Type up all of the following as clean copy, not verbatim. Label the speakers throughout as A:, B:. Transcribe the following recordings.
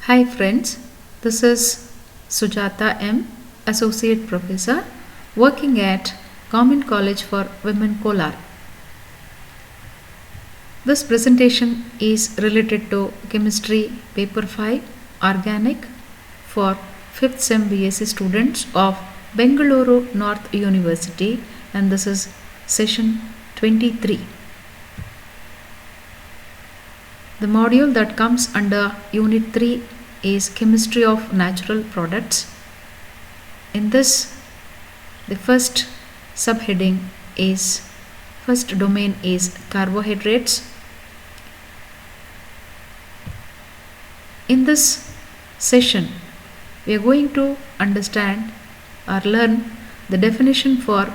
A: Hi friends, this is Sujata M, Associate Professor, working at Government College for Women Kolar. This presentation is related to Chemistry Paper 5 Organic for 5th SEM BSc students of Bengaluru North University, and this is session 23. The module that comes under Unit 3 is Chemistry of Natural Products. In this, the first domain is carbohydrates. In this session, we are going to understand or learn the definition for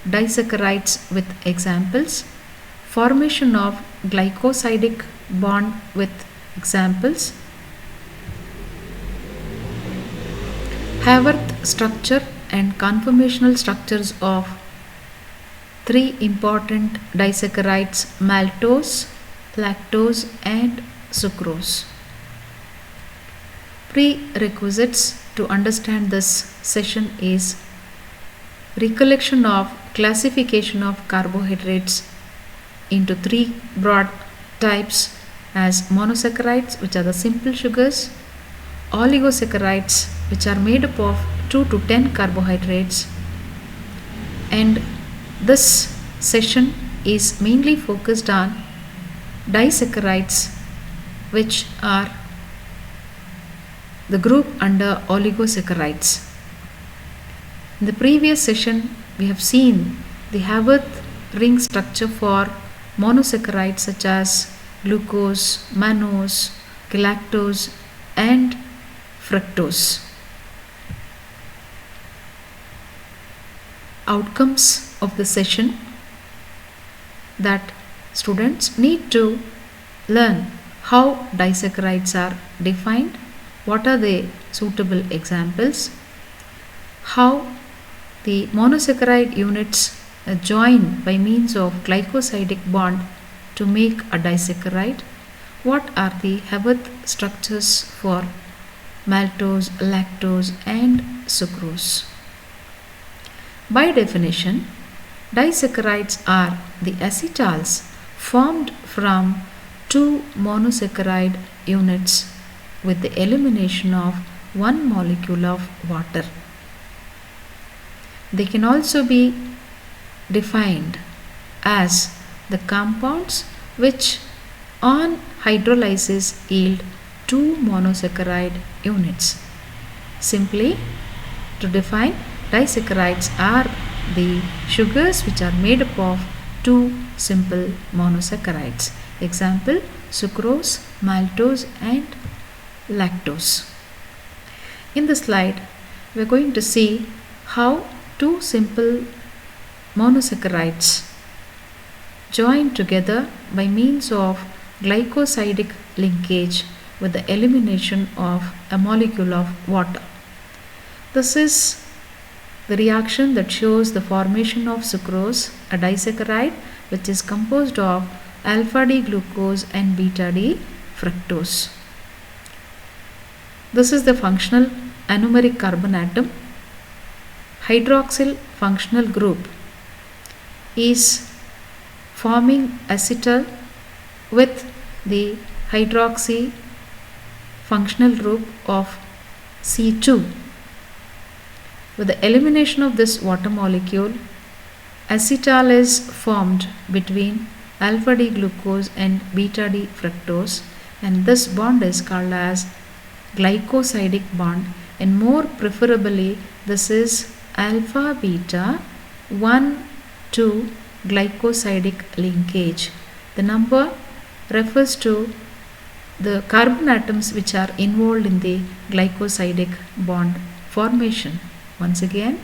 A: disaccharides with examples, formation of glycosidic bond with examples, Haworth structure and conformational structures of three important disaccharides: maltose, lactose and sucrose. Prerequisites to understand this session is recollection of classification of carbohydrates into three broad types as monosaccharides, which are the simple sugars, oligosaccharides, which are made up of 2 to 10 carbohydrates, and this session is mainly focused on disaccharides, which are the group under oligosaccharides. In the previous session, we have seen the Haworth ring structure for monosaccharides such as glucose, mannose, galactose and fructose. Outcomes of the session: that students need to learn how disaccharides are defined, what are the suitable examples, how the monosaccharide units join by means of glycosidic bond to make a disaccharide, what are the Haworth structures for maltose, lactose and sucrose. By definition, disaccharides are the acetals formed from two monosaccharide units with the elimination of one molecule of water. They can also be defined as the compounds which on hydrolysis yield two monosaccharide units. Simply, to define, disaccharides are the sugars which are made up of two simple monosaccharides. Example: sucrose, maltose and lactose. In the slide, we are going to see how two simple monosaccharides join together by means of glycosidic linkage with the elimination of a molecule of water. This is the reaction that shows the formation of sucrose, a disaccharide which is composed of alpha D glucose and beta D fructose. This is the functional anomeric carbon atom. Hydroxyl functional group is forming acetal with the hydroxy functional group of C2. With the elimination of this water molecule, acetal is formed between alpha D glucose and beta D fructose, and this bond is called as glycosidic bond, and more preferably this is alpha beta 1,2 glycosidic linkage. The number refers to the carbon atoms which are involved in the glycosidic bond formation. Once again,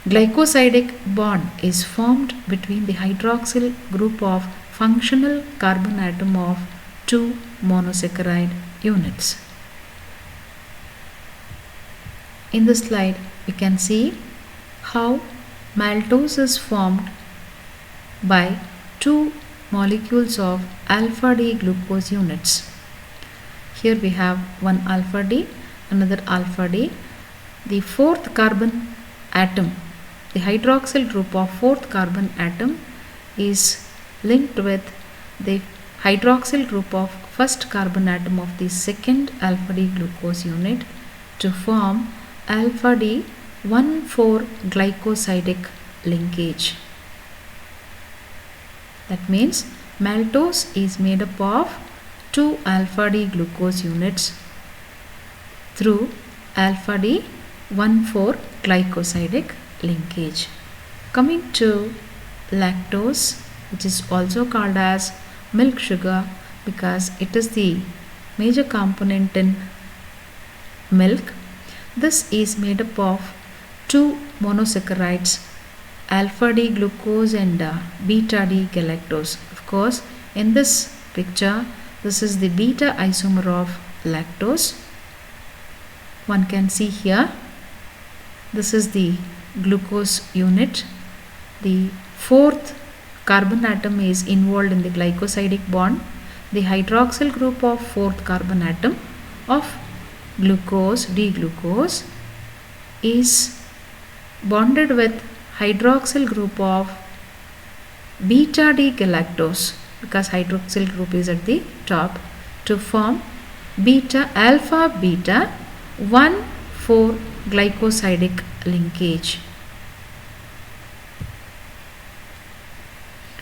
A: glycosidic bond is formed between the hydroxyl group of functional carbon atom of two monosaccharide units. In this slide, we can see how maltose is formed by two molecules of alpha D glucose units. Here we have one alpha D, another alpha D. The fourth carbon atom, the hydroxyl group of fourth carbon atom is linked with the hydroxyl group of first carbon atom of the second alpha D glucose unit to form alpha D 1,4 glycosidic linkage. That means maltose is made up of 2 alpha D glucose units through alpha D 1,4 glycosidic linkage. Coming to lactose, which is also called as milk sugar because it is the major component in milk. This is made up of 2 monosaccharides, alpha D glucose and beta D galactose. Of course, in this picture, this is the beta isomer of lactose. One can see here, this is the glucose unit. The fourth carbon atom is involved in the glycosidic bond. The hydroxyl group of fourth carbon atom of glucose, D-glucose, is bonded with hydroxyl group of beta D galactose because hydroxyl group is at the top to form alpha beta 1,4 glycosidic linkage.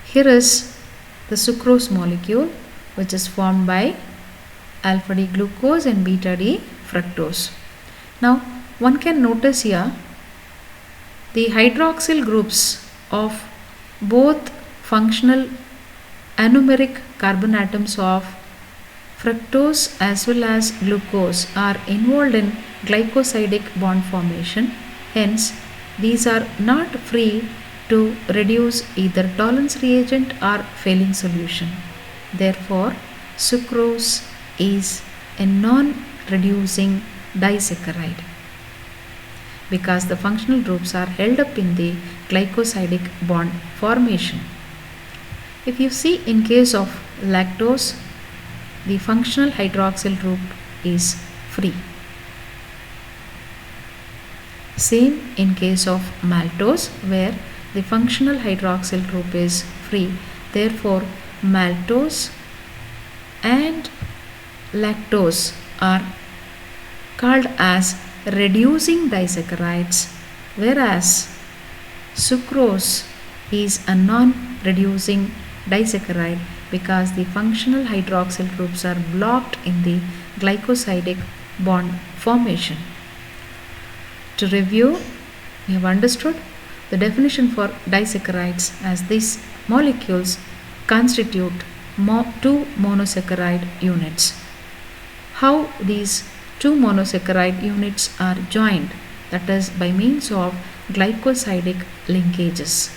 A: Here is the sucrose molecule, which is formed by alpha D glucose and beta D fructose. Now one can notice here the hydroxyl groups of both functional anomeric carbon atoms of fructose as well as glucose are involved in glycosidic bond formation. Hence, these are not free to reduce either tolerance reagent or failing solution. Therefore, sucrose is a non-reducing disaccharide because the functional groups are held up in the glycosidic bond formation. If you see in case of lactose, the functional hydroxyl group is free. Same in case of maltose where the functional hydroxyl group is free. Therefore, maltose and lactose are called as reducing disaccharides, whereas sucrose is a non-reducing disaccharide because the functional hydroxyl groups are blocked in the glycosidic bond formation. To review, we have understood the definition for disaccharides as these molecules constitute 2 monosaccharide units. How these 2 monosaccharide units are joined, that is by means of glycosidic linkages.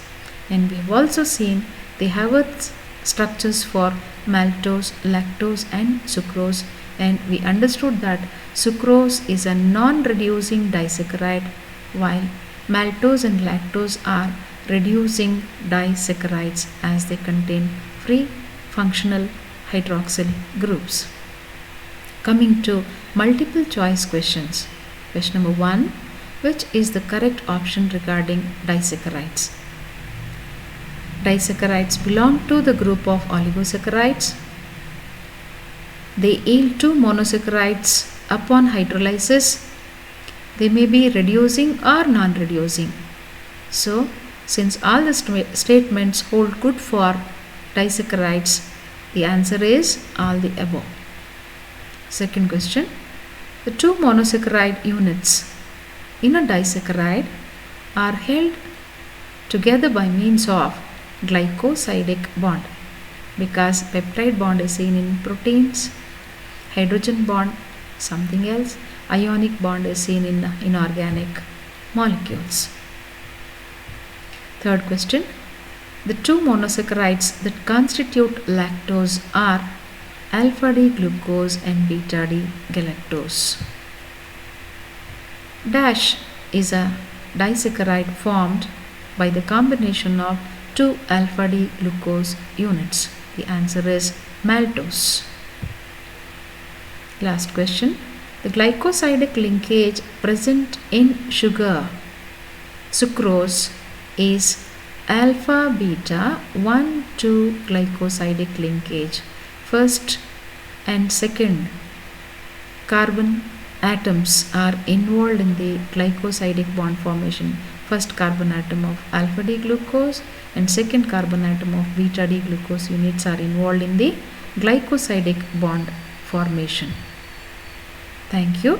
A: And we have also seen the Haworth structures for maltose, lactose and sucrose, and we understood that sucrose is a non-reducing disaccharide while maltose and lactose are reducing disaccharides as they contain free functional hydroxyl groups. Coming to multiple choice questions. Question number 1. Which is the correct option regarding disaccharides? Disaccharides belong to the group of oligosaccharides. They yield 2 monosaccharides upon hydrolysis. They may be reducing or non-reducing. So, since all the statements hold good for disaccharides, the answer is all the above. Second question. The 2 monosaccharide units in a disaccharide are held together by means of glycosidic bond because peptide bond is seen in proteins, hydrogen bond something else, ionic bond is seen in inorganic molecules. Third question. The 2 monosaccharides that constitute lactose are alpha D glucose and beta D galactose. Dash is a disaccharide formed by the combination of 2 alpha D glucose units. The answer is maltose. Last question. The glycosidic linkage present in sugar, sucrose, is alpha beta 1 2 glycosidic linkage. First and second carbon atoms are involved in the glycosidic bond formation. First carbon atom of alpha D glucose and second carbon atom of beta D glucose units are involved in the glycosidic bond formation. Thank you.